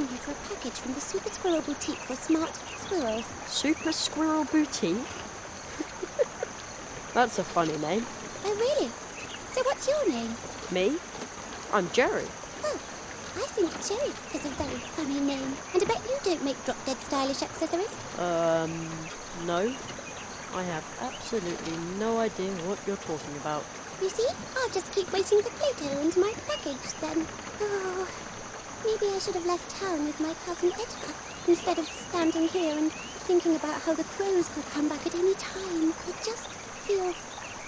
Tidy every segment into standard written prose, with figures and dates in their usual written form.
stopping here for a package from the Super Squirrel Boutique for smart squirrels. Super Squirrel Boutique? That's a funny name. Oh, really? So what's your name? Me? I'm Jerry. Oh, I think Jerry is a very funny name. And I bet you don't make drop-dead stylish accessories. No. I have absolutely no idea what you're talking about. You see? I'll just keep waiting for Plato and my package then. Oh, maybe I should have left town with my cousin Edgar instead of standing here and thinking about how the crows could come back at any time. It just feels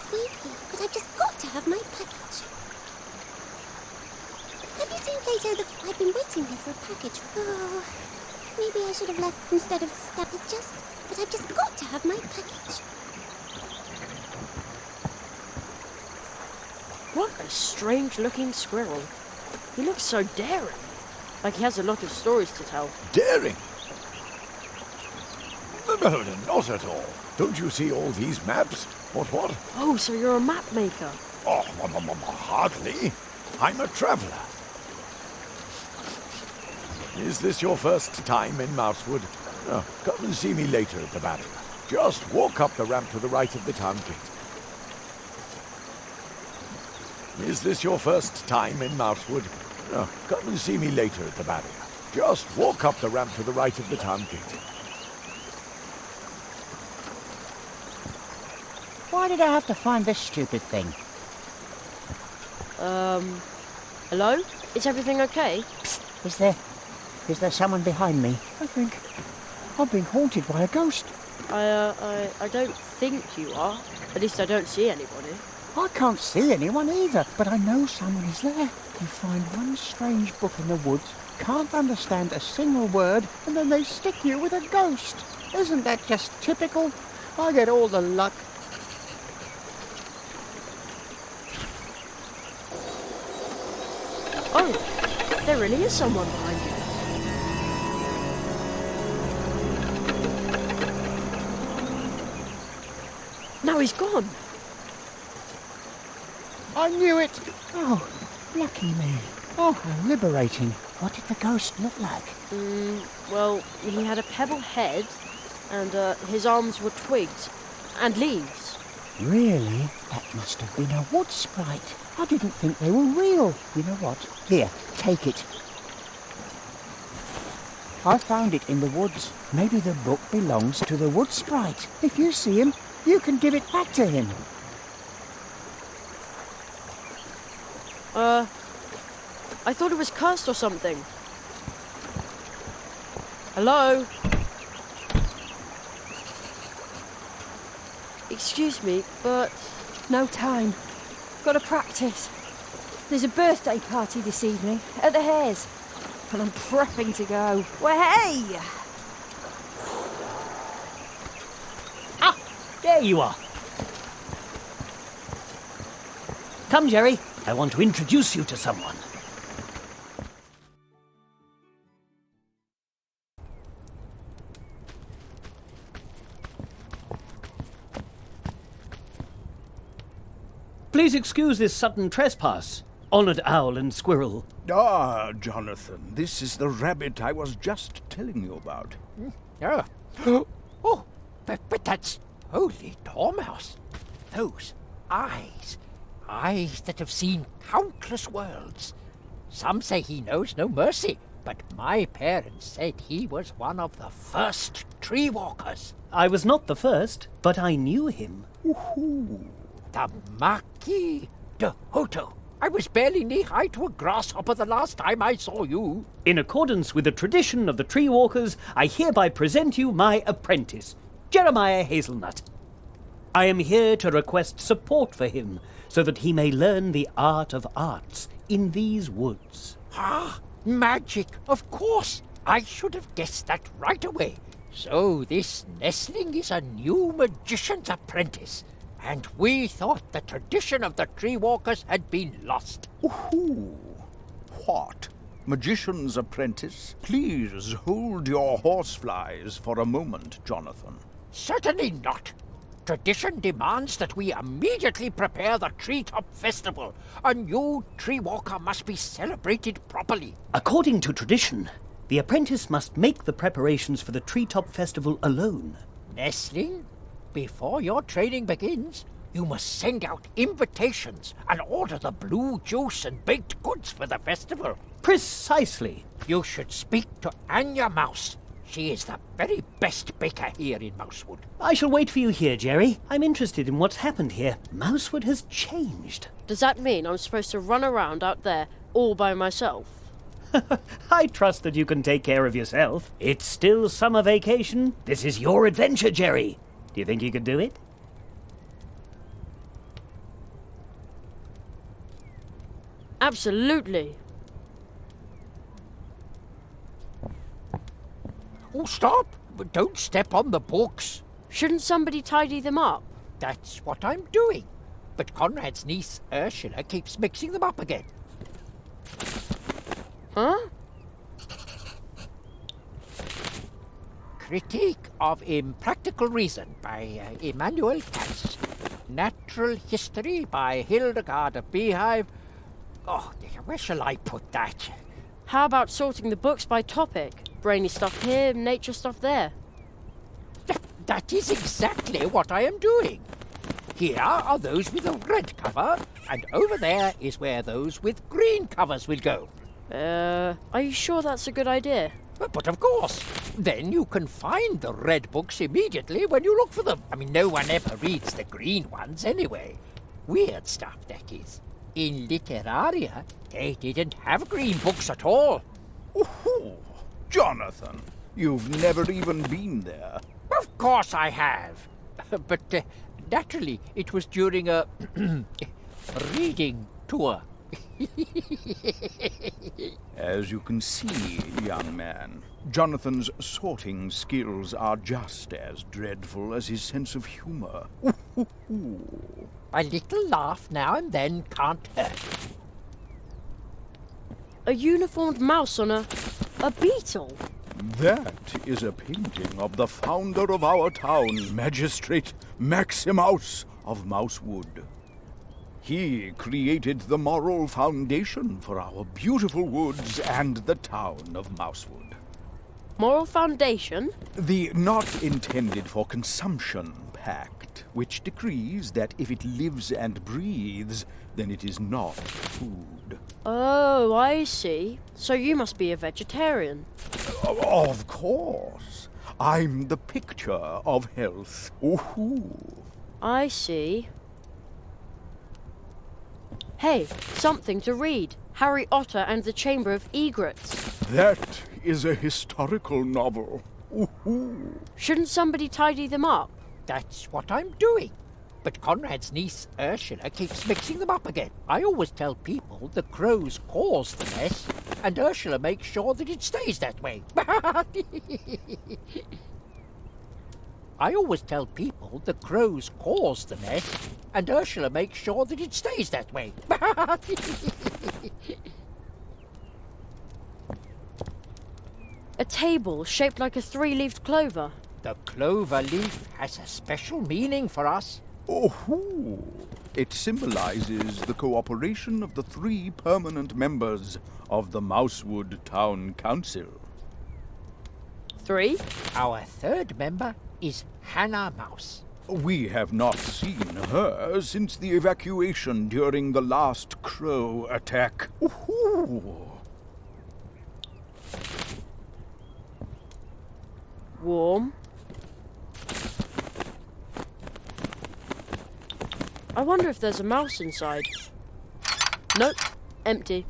creepy, but I've just got to have my package. Have you seen Plato? I've been waiting here for a package. Oh, maybe I should have left instead of but I've just got to have my package. What a strange-looking squirrel. He looks so daring. Like he has a lot of stories to tell. Daring? No, not at all. Don't you see all these maps? What? Oh, so you're a map maker. Oh, hardly. I'm a traveller. Is this your first time in Mousewood? Oh, come and see me later at the barrier. Just walk up the ramp to the right of the town gate. Is this your first time in Mousewood? Oh, come and see me later at the barrier. Just walk up the ramp to the right of the town gate. Why did I have to find this stupid thing? Hello? Is everything okay? Psst, is there someone behind me? I think I'm being haunted by a ghost. I don't think you are. At least I don't see anybody. I can't see anyone either, but I know someone is there. You find one strange book in the woods, can't understand a single word, and then they stick you with a ghost. Isn't that just typical? I get all the luck. Oh, there really is someone behind you. Now he's gone. I knew it. Oh, lucky me. Oh, how liberating. What did the ghost look like? Well, he had a pebble head, and his arms were twigs and leaves. Really? That must have been a wood sprite. I didn't think they were real. You know what? Here, take it. I found it in the woods. Maybe the book belongs to the wood sprite. If you see him, you can give it back to him. I thought it was cursed or something. Hello? Excuse me, but... No time. Got to practice. There's a birthday party this evening at the Hares, and I'm prepping to go. Well, hey! Ah, there you are. Come, Jerry. I want to introduce you to someone. Please excuse this sudden trespass, honoured owl and squirrel. Ah, Jonathan, this is the rabbit I was just telling you about. Oh, but that's holy dormouse. Those eyes that have seen countless worlds. Some say he knows no mercy, but my parents said he was one of the first tree walkers. I was not the first, but I knew him. Ooh. The Marquis de Hoto. I was barely knee-high to a grasshopper the last time I saw you. In accordance with the tradition of the tree walkers, I hereby present you my apprentice, Jeremiah Hazelnut. I am here to request support for him, so that he may learn the art of arts in these woods. Ah, magic, of course. I should have guessed that right away. So this nestling is a new magician's apprentice. And we thought the tradition of the tree walkers had been lost. Ooh. What? Magician's apprentice? Please hold your horseflies for a moment, Jonathan. Certainly not. Tradition demands that we immediately prepare the treetop festival. A new tree walker must be celebrated properly. According to tradition, the apprentice must make the preparations for the treetop festival alone. Nestling, before your training begins, you must send out invitations and order the blue juice and baked goods for the festival. Precisely. You should speak to Anya Mouse. She is the very best baker here in Mousewood. I shall wait for you here, Jerry. I'm interested in what's happened here. Mousewood has changed. Does that mean I'm supposed to run around out there all by myself? I trust that you can take care of yourself. It's still summer vacation. This is your adventure, Jerry. Do you think you could do it? Absolutely. Oh, stop! But don't step on the books. Shouldn't somebody tidy them up? That's what I'm doing. But Conrad's niece, Ursula, keeps mixing them up again. Huh? Critique of Impractical Reason by Immanuel Kant. Natural History by Hildegard of Beehive. Oh, dear, where shall I put that? How about sorting the books by topic? Brainy stuff here, nature stuff there. That is exactly what I am doing. Here are those with a red cover, and over there is where those with green covers will go. Are you sure that's a good idea? But of course. Then you can find the red books immediately when you look for them. I mean, no one ever reads the green ones anyway. Weird stuff, that is. In Literaria, they didn't have green books at all. Ooh, Jonathan, you've never even been there. Of course I have. But naturally, it was during a reading tour. As you can see, young man, Jonathan's sorting skills are just as dreadful as his sense of humor. A little laugh now and then can't hurt. A uniformed mouse on a beetle? That is a painting of the founder of our town, Magistrate Maximaus of Mousewood. He created the moral foundation for our beautiful woods and the town of Mousewood. Moral foundation? The not intended for consumption pact, which decrees that if it lives and breathes, then it is not food. Oh, I see. So you must be a vegetarian. Of course. I'm the picture of health. Ooh. I see. Hey, something to read. Harry Otter and the Chamber of Egrets. That is a historical novel. Ooh. Shouldn't somebody tidy them up? That's what I'm doing. But Conrad's niece, Ursula, keeps mixing them up again. I always tell people the crows cause the mess, and Ursula makes sure that it stays that way. I always tell people the crows cause the mess, and Ursula makes sure that it stays that way. A table shaped like a three-leaved clover. The clover leaf has a special meaning for us. Oh, it symbolizes the cooperation of the 3 permanent members of the Mousewood Town Council. 3? Our 3rd member is Hannah Mouse. We have not seen her since the evacuation during the last crow attack. Ooh. Warm. I wonder if there's a mouse inside. Nope, empty.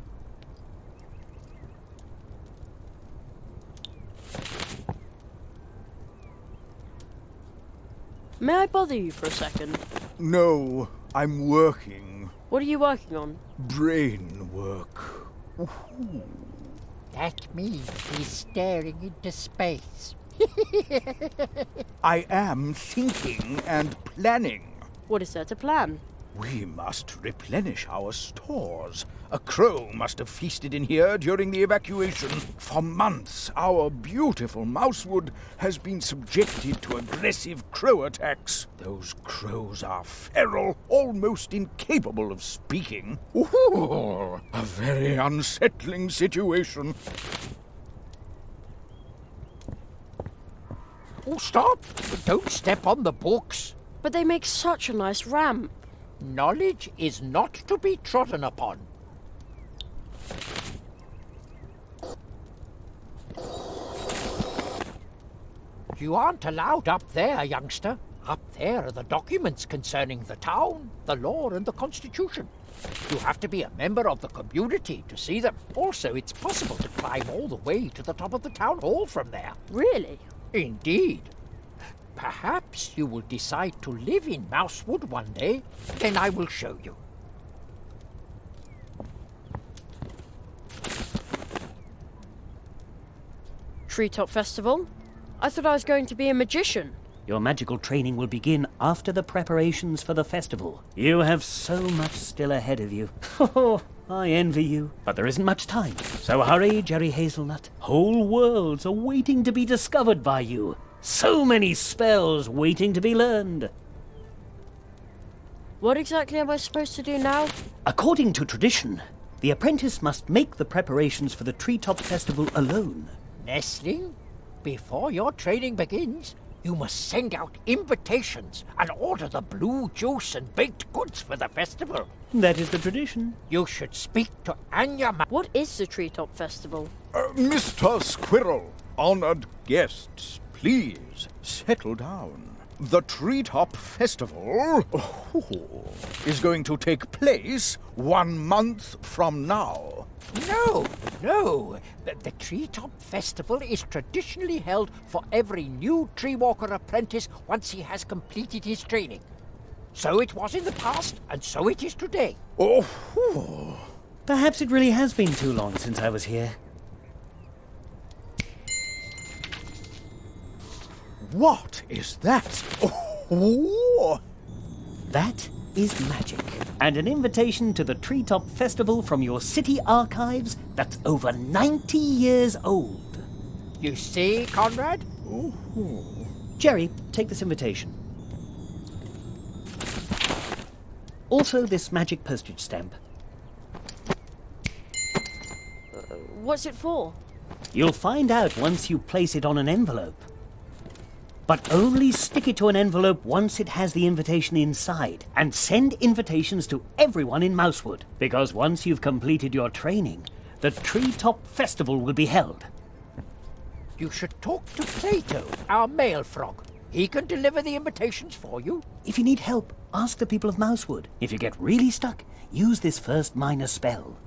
May I bother you for a second? No, I'm working. What are you working on? Brain work. Ooh. That means he's staring into space. I am thinking and planning. What is there to plan? We must replenish our stores. A crow must have feasted in here during the evacuation. For months, our beautiful Mousewood has been subjected to aggressive crow attacks. Those crows are feral, almost incapable of speaking. Ooh, a very unsettling situation. Oh, stop! Don't step on the books. But they make such a nice ramp. Knowledge is not to be trodden upon. You aren't allowed up there, youngster. Up there are the documents concerning the town, the law and the constitution. You have to be a member of the community to see them. Also, it's possible to climb all the way to the top of the town hall from there. Really? Indeed. Perhaps you will decide to live in Mousewood one day, then I will show you. Treetop Festival? I thought I was going to be a magician. Your magical training will begin after the preparations for the festival. You have so much still ahead of you. Oh, I envy you. But there isn't much time. So hurry, Jerry Hazelnut. Whole worlds are waiting to be discovered by you. So many spells waiting to be learned. What exactly am I supposed to do now? According to tradition, the apprentice must make the preparations for the Treetop Festival alone. Nestling, before your training begins, you must send out invitations and order the blue juice and baked goods for the festival. That is the tradition. You should speak to Anya What is the Treetop Festival? Mr. Squirrel, honored guests, please settle down. The Treetop Festival is going to take place 1 month from now. No. The Treetop Festival is traditionally held for every new tree walker apprentice once he has completed his training. So it was in the past, and so it is today. Perhaps it really has been too long since I was here. What is that? Oh. That is magic. And an invitation to the Treetop Festival from your city archives that's over 90 years old. You see, Conrad? Jerry, take this invitation. Also this magic postage stamp. What's it for? You'll find out once you place it on an envelope. But only stick it to an envelope once it has the invitation inside, and send invitations to everyone in Mousewood, because once you've completed your training, the Treetop Festival will be held. You should talk to Plato, our male frog. He can deliver the invitations for you. If you need help, ask the people of Mousewood. If you get really stuck, use this first minor spell.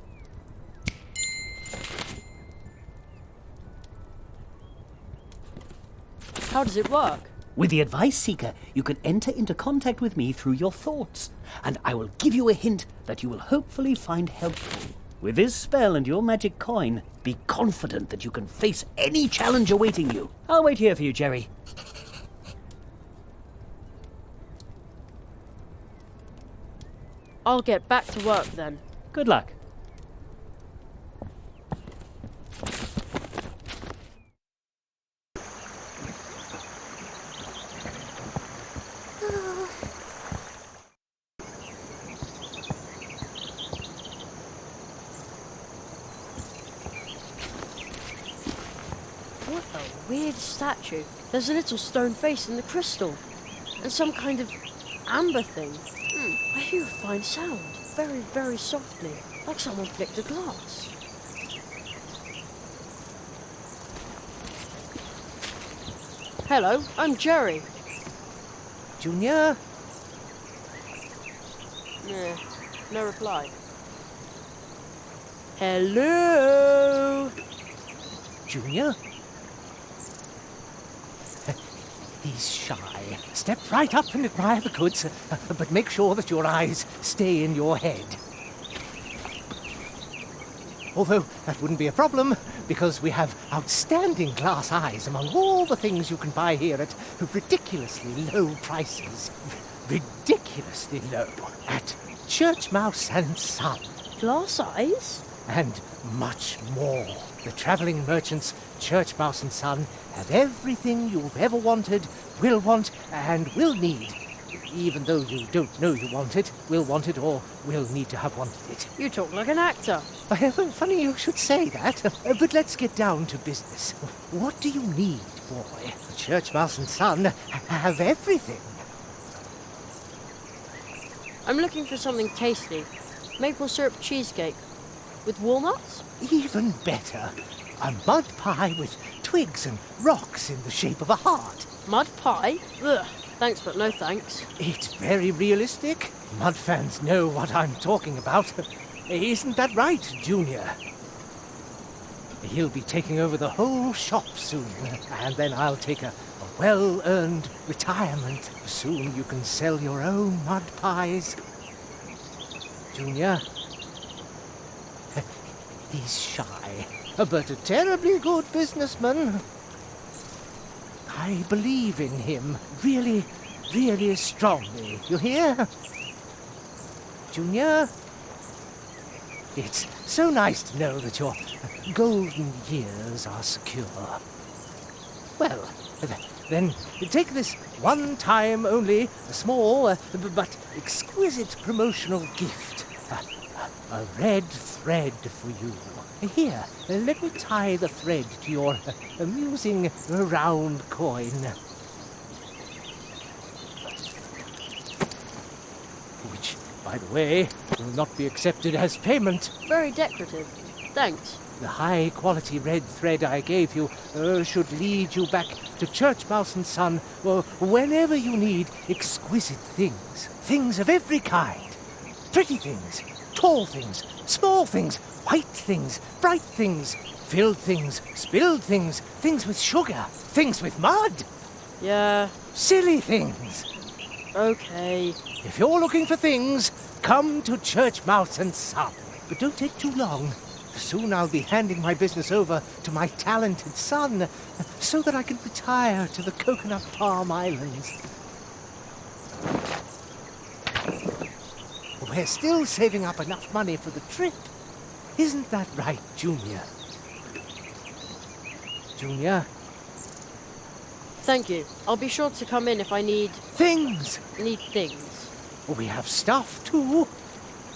How does it work? With the Advice Seeker, you can enter into contact with me through your thoughts, and I will give you a hint that you will hopefully find helpful. With this spell and your magic coin, be confident that you can face any challenge awaiting you. I'll wait here for you, Jerry. I'll get back to work then. Good luck. What a weird statue. There's a little stone face in the crystal. And some kind of amber thing. I hear a fine sound. Very, very softly. Like someone flicked a glass. Hello, I'm Jerry. Junior? Nah, no reply. Hello? Junior? He's shy. Step right up and admire the goods, but make sure that your eyes stay in your head. Although that wouldn't be a problem, because we have outstanding glass eyes among all the things you can buy here at ridiculously low prices. Ridiculously low. At Church Mouse and Son. Glass eyes? And much more. The travelling merchants, Church Mouse and Son, have everything you've ever wanted, will want, and will need. Even though you don't know you want it, will want it, or will need to have wanted it. You talk like an actor. Funny you should say that, but let's get down to business. What do you need, boy? Church Mouse and Son have everything. I'm looking for something tasty. Maple syrup cheesecake. With walnuts? Even better. A mud pie with twigs and rocks in the shape of a heart. Mud pie? Ugh. Thanks, but no thanks. It's very realistic. Mud fans know what I'm talking about. Isn't that right, Junior? He'll be taking over the whole shop soon, and then I'll take a well-earned retirement. Soon you can sell your own mud pies. Junior? He's shy, but a terribly good businessman. I believe in him, really, really strongly. You hear? Junior? It's so nice to know that your golden years are secure. Well, then take this one time only, a small but exquisite promotional gift. A red thread for you. Here, let me tie the thread to your amusing round coin. Which, by the way, will not be accepted as payment. Very decorative. Thanks. The high-quality red thread I gave you should lead you back to Church Mouse and Son whenever you need exquisite things. Things of every kind. Pretty things, tall things, small things, white things, bright things, filled things, spilled things, things with sugar, things with mud. Yeah. Silly things. Okay. If you're looking for things, come to Church Mouse and Son. But don't take too long. Soon I'll be handing my business over to my talented son, so that I can retire to the Coconut Palm Islands. We're still saving up enough money for the trip. Isn't that right, Junior? Junior? Thank you. I'll be sure to come in if I need Things! things. We have stuff, too.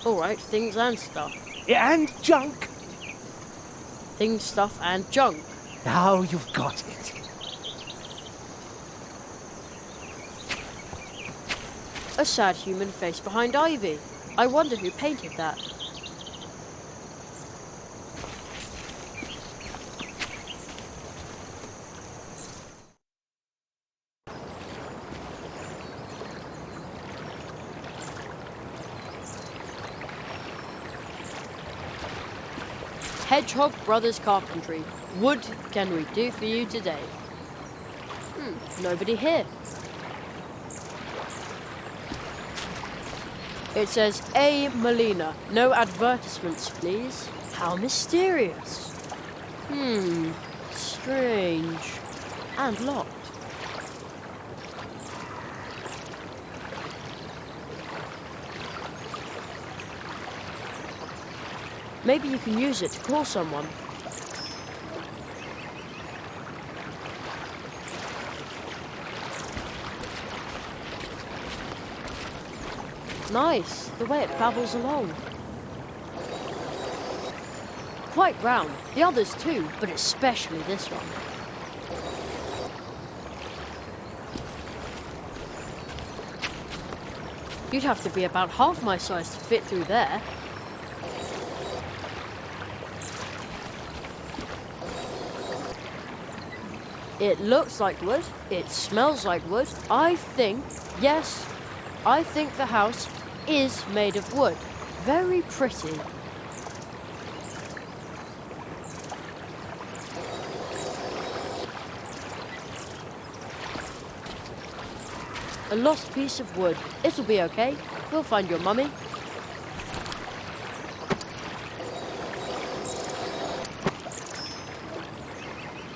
All right, things and stuff. And junk. Things, stuff, and junk. Now you've got it. A sad human face behind ivy. I wonder who painted that. Hedgehog Brothers Carpentry. What can we do for you today? Nobody here. It says A. Molina. No advertisements, please. How mysterious. Strange. And locked. Maybe you can use it to call someone. Nice, the way it babbles along. Quite round, the others too, but especially this one. You'd have to be about half my size to fit through there. It looks like wood, it smells like wood. I think the house is made of wood. Very pretty. A lost piece of wood. It'll be okay. We'll find your mummy.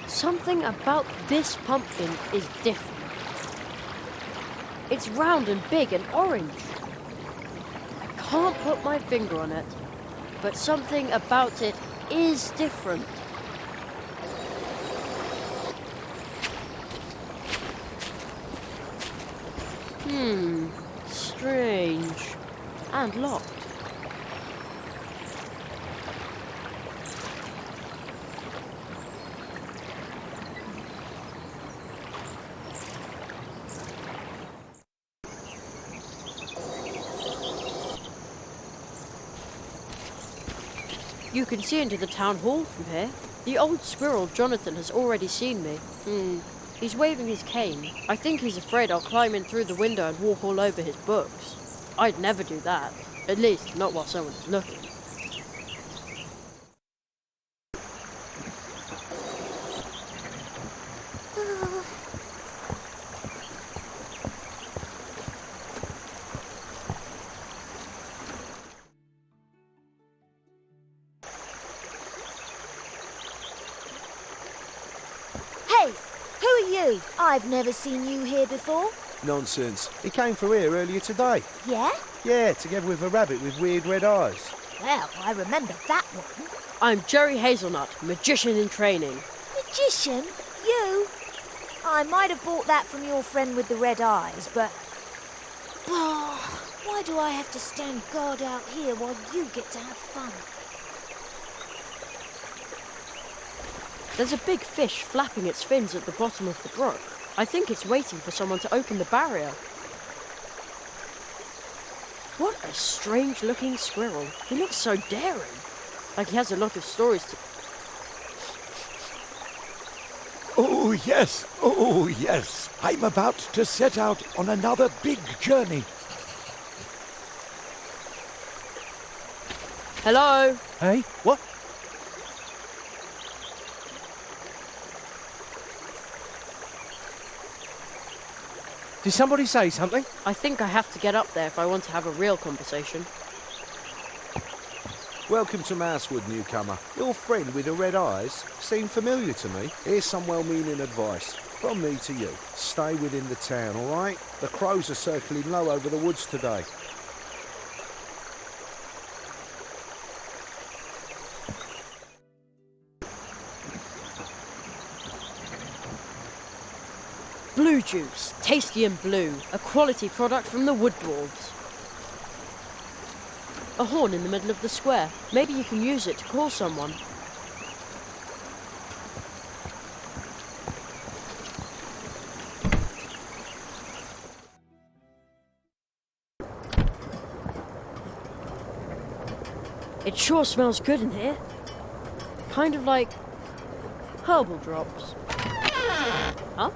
Something about this pumpkin is different. It's round and big and orange. I can't put my finger on it, but something about it is different. Strange. And locked. You can see into the town hall from here. The old squirrel, Jonathan, has already seen me. He's waving his cane. I think he's afraid I'll climb in through the window and walk all over his books. I'd never do that. At least, not while someone is looking. Hey, who are you? I've never seen you here before. Nonsense. He came through here earlier today. Yeah? Yeah, together with a rabbit with weird red eyes. Well, I remember that one. I'm Jerry Hazelnut, magician in training. Magician? You? I might have bought that from your friend with the red eyes, but... why do I have to stand guard out here while you get to have fun? There's a big fish flapping its fins at the bottom of the brook. I think it's waiting for someone to open the barrier. What a strange-looking squirrel. He looks so daring. Like he has a lot of stories to... Oh, yes. Oh, yes. I'm about to set out on another big journey. Hello? Hey, what? Did somebody say something? I think I have to get up there if I want to have a real conversation. Welcome to Mousewood, newcomer. Your friend with the red eyes seemed familiar to me. Here's some well-meaning advice from me to you. Stay within the town, all right? The crows are circling low over the woods today. Blue juice, tasty and blue, a quality product from the wood dwarves. A horn in the middle of the square. Maybe you can use it to call someone. It sure smells good in here. Kind of like herbal drops. Huh?